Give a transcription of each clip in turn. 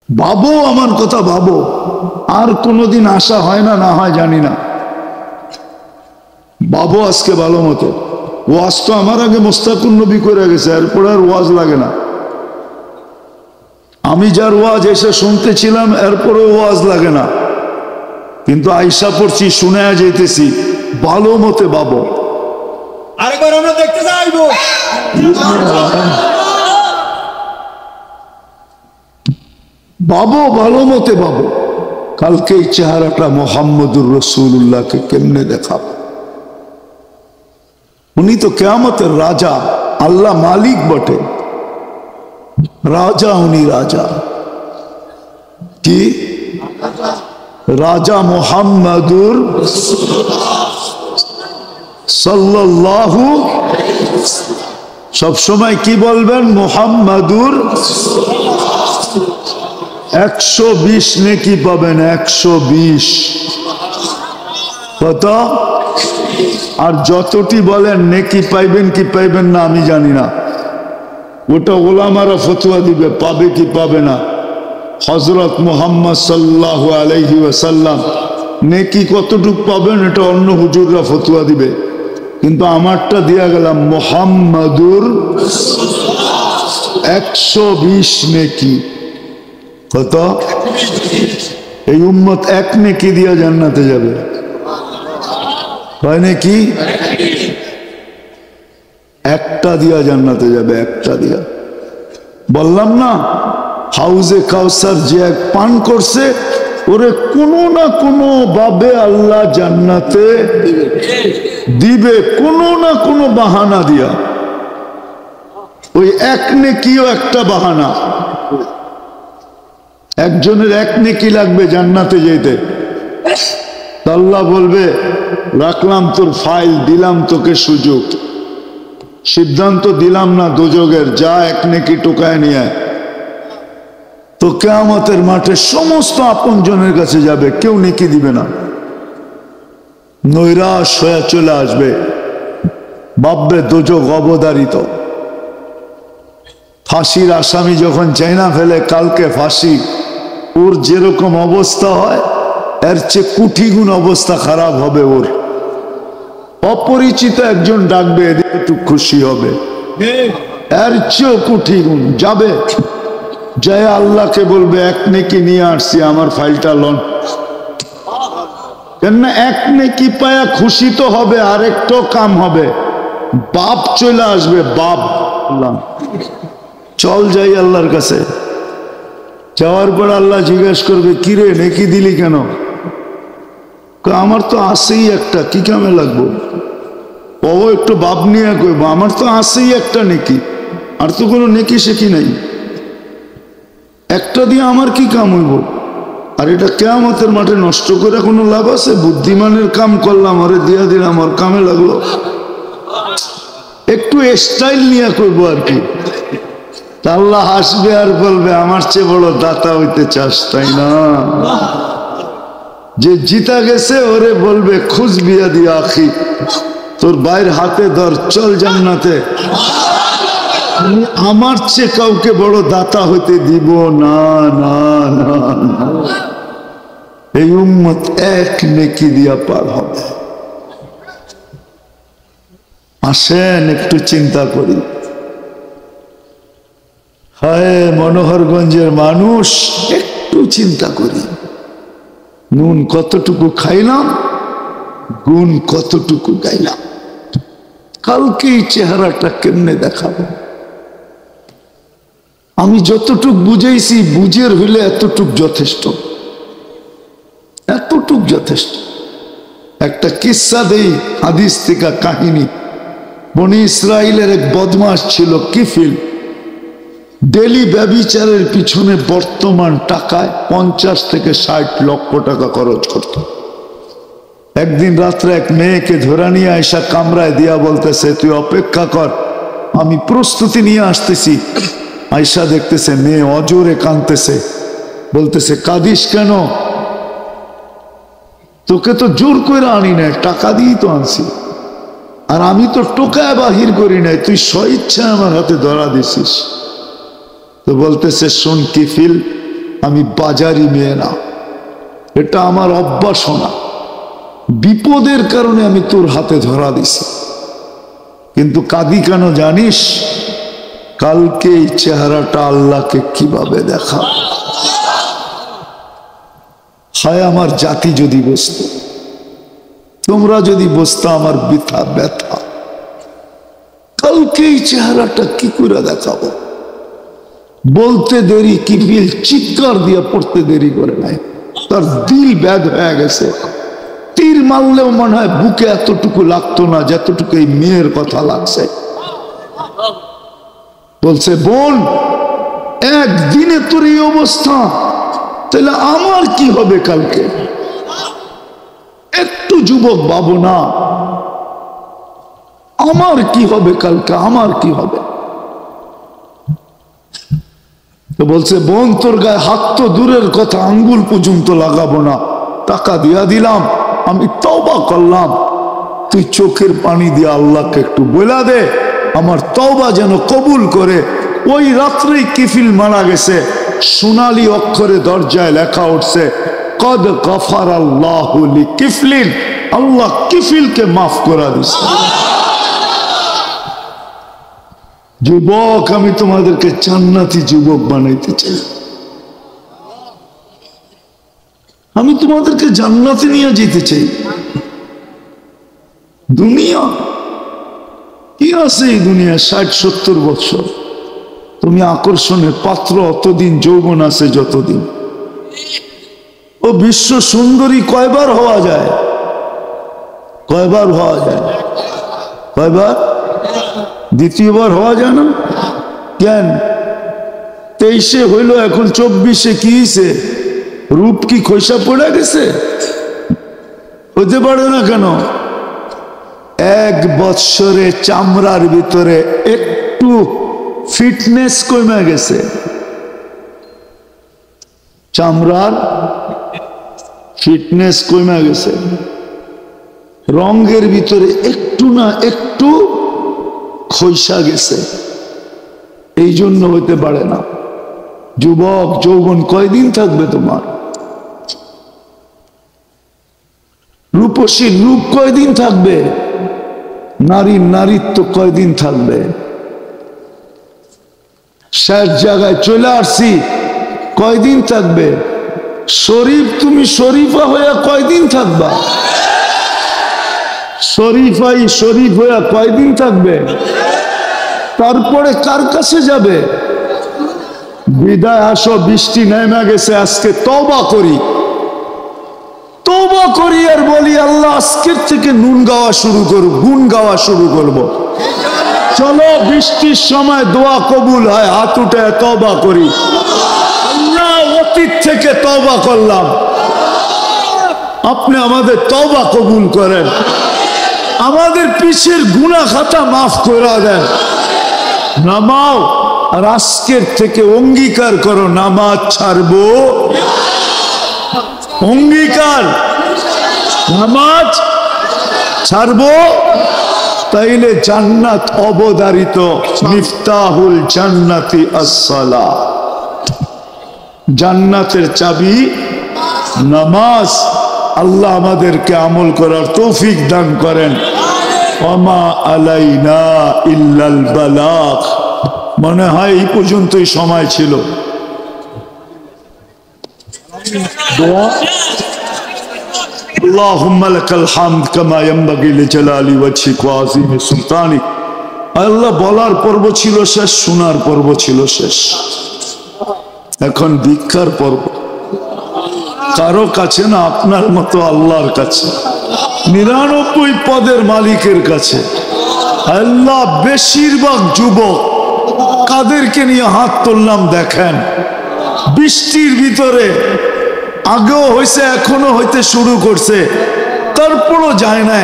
ভাবো, আমার কথা ভাবো। আর কোনোদিন আশা হয় না, না হয় জানি না। ভাবো আজকে ভালো মতো। ওয়াজ তো আমার আগে মোস্তাকুর নবী করে গেছে, এরপর আর ওয়াজ লাগে না। আমি যার ওয়াজ এসে শুনতেছিলাম, এরপরে ওয়াজ লাগে না। কিন্তু আইসা পড়ছি, শুনে যেতেছি, ভালো মতে ভাবো। আরেকবার আমরা দেখতে চাইবো। ভাবো, ভালো মতে ভাবো। কালকে এই চেহারাটা মোহাম্মদুর রসুল্লাহকে কেমনে দেখাবো? উনি তো কিয়ামতের রাজা, আল্লাহ মালিক বটে, রাজা। উনি রাজা কি? রাজা মোহাম্মদুর সাল্লাল্লাহু। সবসময় কি বলবেন? মোহাম্মদুর। 120 নেকি পাবেন, 120। কত? আর যতটি বলেন নেকি পাইবেন কি পাইবেন না আমি জানি না, ওটা ওলামারা ফতোয়া দিবে, পাবে কি পাবে না। হযরত মুহাম্মদ সাল্লাল্লাহু আলাইহি ওয়াসাল্লাম নেকি কতটুক পাবেন এটা অন্য হুজুররা ফতোয়া দিবে, কিন্তু আমারটা দিয়া গেলাম মুহাম্মাদুর 120 নেকি। কত? এই উম্মত এক নেকি দিয়া জান্নাতে যাবে। হয় নাকি? একটা দিয়া জান্নাতে যাবে, একটা দিয়া। বললাম না, হাউজে কাউসার যে এক পান করছে, ওরে কোনো না কোনো ভাবে আল্লাহ জান্নাতে দিবে, কোনো না কোনো বাহানা দিয়া। ওই এক নেকিও একটা বাহানা। একজনের এক নেকি লাগবে জান্নাতে যেতে, আল্লাহ বলবে রাখলাম তোর ফাইল, দিলাম তোকে সুযোগ, সিদ্ধান্ত দিলাম না দোজখের, যা এক নেকি টোকায় নিয়ে আয়। তো কিয়ামতের মাঠে সমস্ত আপনজনের কাছে যাবে, কেউ নেকি দিবে না। নৈরাশ হয়ে চলে আসবে, ভাববে দোজখ অবধারিত। ফাঁসির আসামি যখন চাইনা ফেলে কালকে ফাঁসি, ওর যেরকম অবস্থা হয় এর চেয়ে কোটি গুণ অবস্থা খারাপ হবে ওর। অপরিচিত একজন ডাকবে, এদিকে একটু খুশি হবে, এর চেয়েও কোটি গুণ যাবে। জয় আল্লাহকে বলবে এক নেকি নিয়ে আসছি, আমার ফাইলটা লন। কেননা এক নেকি পায়া খুশি তো হবে, আরেকটাও কাম হবে, বাপ চলে আসবে, বাপ। চল যাই আল্লাহর কাছে। যাওয়ার পর আল্লাহ জিজ্ঞেস করবে, কিরে নেকি দিলি কেন? আমার তো আসেই একটা, কি কামে লাগবো? ও একটু বাপ নিয়ে কইব, আমার তো আসেই একটা নেকি, আর তো কোনো নেকি শেখি নাই, একটা দিয়ে আমার কি কাম হইব? আর এটা কিয়ামতের মাঠে নষ্ট করে কোনো লাভ আছে? বুদ্ধিমানের কাম করলাম, ওরে দিয়া দিলাম, ওর কামে লাগলো। একটু স্টাইল নিয়ে করবো আর কি। আল্লাহ হাসবে আর বলবে, আমার চেয়ে বড় দাতা হইতে চাস তাই না? যে জিতা গেছে ওরে বলবে, খুশ বিয়া দিয়া আখি, তোর বাইর হাতে ধর, চল জান্নাতে। আমার চেয়ে কাউকে বড় দাতা হইতে দিব না, না না না। এই উম্মত এক নেকি দিয়া পার হবে। আসেন একটু চিন্তা করি। হায় মনোহরগঞ্জের মানুষ, একটু চিন্তা করি। নুন কতটুকু খাইলাম, গুণ কতটুকু গাইলাম, কালকে এই চেহারাটা কেমনে দেখাবো? আমি যতটুক বুঝাইছি, বুঝের হইলে এতটুক যথেষ্ট, এতটুক যথেষ্ট। একটা কিস্সা দেই, হাদিস থেকে কাহিনী। বনি ইসরাইলের এক বদমাস ছিল কিফিল, ডেলি ব্যভিচারের পিছনে বর্তমান টাকায় 50 থেকে 60 লক্ষ টাকা খরচ করত। একদিন রাত্রে এক মেয়েকে ধরে নিয়ে আইসা কামরায় দিয়া বলতেছে, তুই অপেক্ষা কর, আমি প্রস্তুতি নিয়ে আসতেছি। আইসা দেখতেছে মেয়ে অজোরে কাঁদতেছে, বলতেছে কাঁদিস কেন? তোকে তো জোর করে আনি নাই, টাকা দিয়েই তো আনছি, আর আমি তো টোকায় বাহির করি নাই, তুই স্বইচ্ছা আমার হাতে ধরা দিছিস। তো বলতেছে, শোন কিফিল, আমি বাজারি মেয়ে না, এটা আমার অভ্যাস না। বিপদের কারণে আমি তোর হাতে ধরা দিছি, কিন্তু কাঁদি কেন জানিস? কালকে এই চেহারাটা আল্লাহকে কিভাবে দেখা। হায় আমার জাতি যদি বসত, তোমরা যদি বসতা, আমার বৃথা ব্যথা। কালকে এই চেহারাটা কি করে দেখাবো? বলতে দেরি, কিফিল চিৎকার দিয়ে পড়তে দেরি করে নাই, তার দিল ব্যাধ হয়ে গেছে। তীর মারলেও মনে হয় বুকে এতটুকু লাগতো না যতটুকু এই মেয়ের কথা লাগছে। বলছে, বোন একদিনে তোর এই অবস্থা, তাহলে আমার কি হবে কালকে? একটু যুবক ভাবো না, আমার কি হবে কালকে, আমার কি হবে? তো বলছে, বোন তোর গায়ে হাত তো দূরের কথা, আঙ্গুল পর্যন্ত লাগাবো না, টাকা দিয়া দিলাম, আমি তওবা করলাম, তুই চোখের পানি দিয়ে আল্লাহকে একটু বলে দে আমার তওবা যেন কবুল করে। ওই রাত্রেই কিফিল মারা গেছে, সোনালী অক্ষরে দরজায় লেখা উঠছে, কদ গফার আল্লাহু লিকিফলিন, আল্লাহ কিফিলকে মাফ করে দিছে। যুবক, আমি তোমাদেরকে জান্নাতি যুবক বানাইতে চাই, আমি তোমাদেরকে জান্নাতে নিয়ে যেতে চাই। দুনিয়া কি আছে? এই দুনিয়া 60-70 বছর, তুমি আকর্ষণের পাত্র অতদিন, যৌবন আছে যতদিন। ও বিশ্ব সুন্দরী কয়বার হওয়া যায়? কয়বার হওয়া যায়? কয়বার? দ্বিতীয়বার হওয়া যায় না কেন? 23-এ হইল, এখন 24-এ কি হয়েছে? রূপ কি খৈসা পড়ে গেছে? হতে পারে না কেন? 1 বৎসরে চামড়ার ভিতরে একটু ফিটনেস কমে গেছে, চামড়ার ফিটনেস কমে গেছে, রঙের ভিতরে একটু না একটু খৈসা গেছে, এই জন্য হইতে পারে না। যুবক, যৌবন কয়দিন থাকবে তোমার? রূপসী রূপ কয়দিন থাকবে? নারীর নারীত্ব কয়দিন থাকবে? শেষ জায়গায় চলে আসছি, কয়দিন থাকবে? শরীফ, তুমি শরীফা হইয়া কয়দিন থাকবা? শরীফাই শরীফ হইয়া কয়দিন থাকবে? তারপরে কার কাছে যাবে? বিদায় আসো, বৃষ্টি নেমে গেছে, আজকে তওবা করি, তওবা করি আর বলি, আল্লাহ আজকের থেকে নুন গাওয়া শুরু করব, গুণ গাওয়া শুরু করব। চলো বৃষ্টির সময় দোয়া কবুল হয়, হাত উঠে তওবা করি। আল্লাহ, অতীত থেকে তওবা করলাম, আপনি আমাদের তওবা কবুল করেন, আমাদের পিছের গুনাহ খাতা মাফ করে দেন। নামাও, আর আজকের থেকে অঙ্গীকার করো, নামাজ ছাড়বো, অঙ্গীকার, নামাজ ছাড়বো, তাইলে জান্নাত অবধারিত। মিফতাহুল জান্নাতি আসসালাহ, জান্নাতের চাবি নামাজ। আল্লাহ আমাদেরকে আমল করার তৌফিক দান করেন। ওমা আলাইনা ইল্লাল বালাগ। মনে হয় এই পর্যন্তই সময় ছিল। দোয়া, আল্লাহুম্মা লাকাল হামদ কামা ইয়ানবাগি লিজালালি ওয়াজহিক ওয়া আযীমি সুলতানিক। আল্লাহ বলার পর্ব ছিল শেষ, শোনার পর্ব ছিল শেষ, এখন ভিক্ষার পর্ব। কারো কাছে না, আপনার মতো আল্লাহর কাছে, 99 পদের মালিকের কাছে। আল্লাহ, বেশিরভাগ যুবক কাদেরকে নিয়ে হাত তুললাম দেখেন, বৃষ্টির ভিতরে, আগেও হয়েছে, এখনো হইতে শুরু করছে, তারপরও যায় না।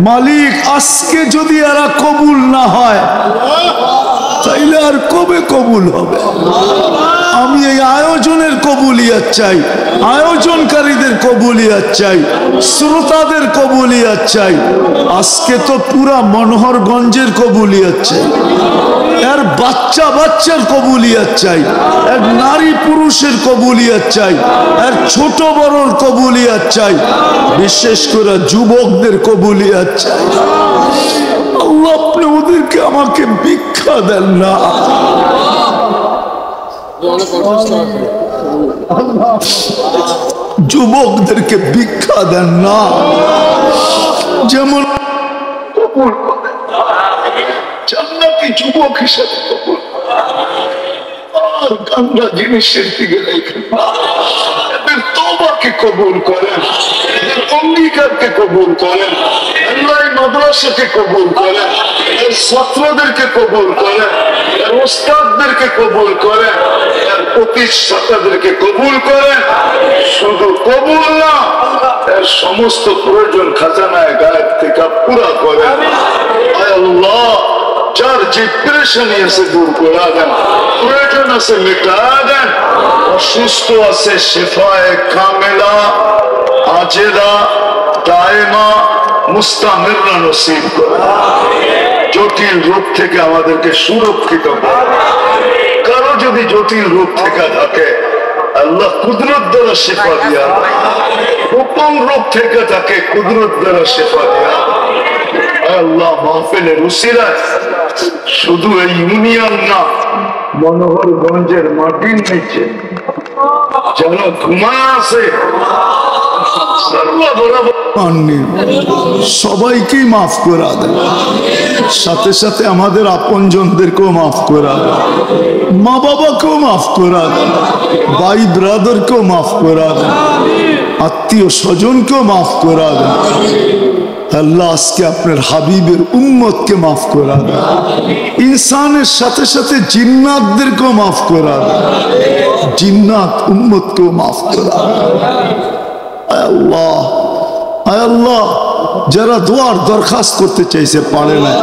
মালিক, আজকে যদি এরা কবুল না হয় তাইলে আর কবে কবুল হবে? আমি এই আয়োজনের কবুলিয়াত চাই, আয়োজনকারীদের কবুলিয়াত চাই, শ্রোতাদের কবুলিয়াত চাই। আজকে তো পুরা মনোহরগঞ্জের কবুলিয়াত চাই। এর বাচ্চা বাচ্চার কবুলিয়াত চাই, এক নারী পুরুষের কবুলিয়াত চাই, এর ছোট বড়র কবুলিয়াত চাই, বিশেষ করে যুবকদের কবুলিয়াত চাই। আল্লাহ আপনি ওদেরকে আমাকে ভিক্ষা দেন না, যুবকদেরকে ভিক্ষা দেন না, যেমন কবুল করেন জান্নাতি যুবক হিসেবে কবুল, আর গান্দা জিনিসের দিকে রেখেন না। এদের তওবাকে কবুল করেন, এদের অঙ্গীকারকে কবুল করেন, আল্লাহ মাদ্রাসাকে কবুল করেন, এর ছাত্রদেরকে কবুল করেন, এর ওস্তাদদেরকে কবুল করেন, এর প্রতিষ্ঠাতাদেরকে কবুল করেন। শুধু কবুল না, এর সমস্ত প্রয়োজন খাজানায় গায়েব থেকে পুরা করেন। আয় আল্লাহ, যার যে পেরেশানি আছে দূর করে দেন, প্রয়োজন আছে মিটা দেন, অসুস্থ আছে শেফায়ে কামেলা আজেলা দায়েমা মুস্তামিররা নসিব করেন। জটিল রোগ থেকে আমাদেরকে সুরক্ষিত করেন। কারো যদি জটিল রোগ থেকে থাকে আল্লাহ কুদরত দ্বারা শেফা দিয়া, গোপন রোগ থেকে থাকে কুদরত দ্বারা শেফা দিয়া। আল্লাহ মাহফিলের উসিলায় শুধু এই ইউনিয়ন না, মনোহরগঞ্জের মাটির নিচে যারা ঘুমায় আছে সবাইকেই মাফ করা দেন, সাথে সাথে আমাদের আপনজনদেরকেও মাফ করা দেন, মা বাবাকেও মাফ করা দেন, ভাই ব্রাদারকেও মাফ করা দেন, আত্মীয় স্বজনকেও মাফ করা দেন। আল্লাহ আজকে আপনার হাবিবের উম্মতকে মাফ করা দেন, ইনসানের সাথে সাথে জিন্নাতদেরকেও মাফ করা দেন, জিন্নাত উম্মতকেও মাফ করা দেন। আল্লাহ, আল্লাহ, যারা দোয়ার দরখাস্ত করতে চাইছে পারে না,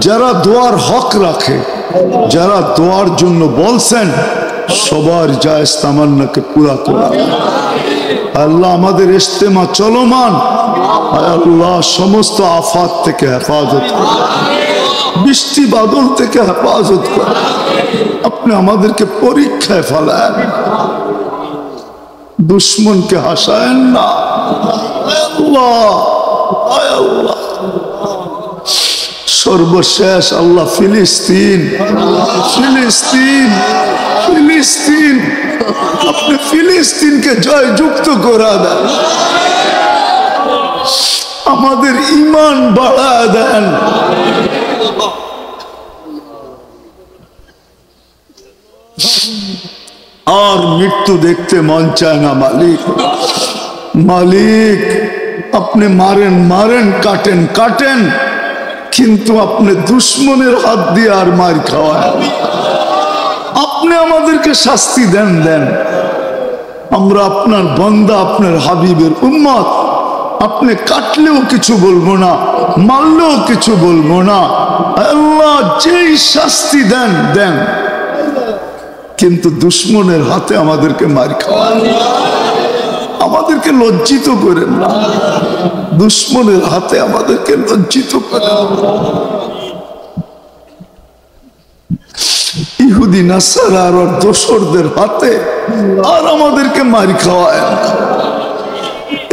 যারা দোয়ার হক রাখে, যারা দোয়ার জন্য বলছেন, সবার জায়েজ তামান্নাকে পুরা করা। আল্লাহ আমাদের ইজতেমা চলমান, আল্লাহ সমস্ত আফাত থেকে হেফাজত করে, বৃষ্টি বাদল থেকে হেফাজত করে, আপনি আমাদেরকে পরীক্ষায় ফেলান, দুশ্মনকে হাসায়েন না। আল্লাহ, আল্লাহ সর্বশেষ আল্লাহ ফিলিস্তিন, ফিলিস্তিন, ফিলিস্তিন, আপনি ফিলিস্তিনকে জয়যুক্ত করা দেন, আমাদের ঈমান বাড়ায় দেন। আর মৃত্যু দেখতে মন চায় না মালিক, মালিক আপনি মারেন মারেন, কাটেন কাটেন, কিন্তু আপনি দুশ্মনের হাত দিয়ে আর মার খাওয়ায়, আপনি আমাদেরকে শাস্তি দেন দেন। আমরা আপনার বান্দা, আপনার হাবিবের উম্মত, আপনি কাটলেও কিছু বলবো না, মারলেও কিছু বলবো না। আল্লাহ যেই শাস্তি দেন দেন, কিন্তু দুশ্মনের হাতে আমাদেরকে মার খাওয়ান, আমাদেরকে লজ্জিত করেন না, দুশ্মনের হাতে আমাদেরকে লজ্জিত করেন। ইহুদি নাসারা আর দোসরদের হাতে আর আমাদেরকে মার খাওয়ায়।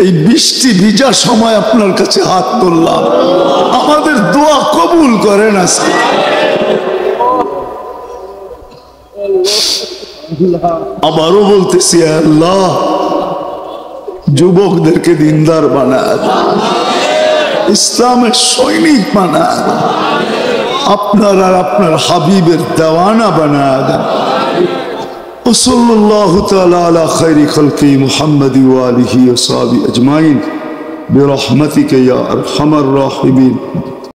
এই বৃষ্টি ভিজা সময় আপনার কাছে হাত তুললাম, আমাদের দোয়া কবুল করেন আজকে। আবারও বলতেছি, আল্লাহ যুবকদেরকে দিনদার বানায়, ইসলামের সৈনিক বানায়, আপনার আর আপনার হাবিবের দেওয়ানা বানায় দেন। ওয়াসাল্লাল্লাহু তাআলা আলা খায়রি খালকি মুহাম্মাদি ওয়া আলিহি ওয়া সাহবিহি আজমাইন বিরহমাতিকা ইয়া আরহামার রাহিমিন।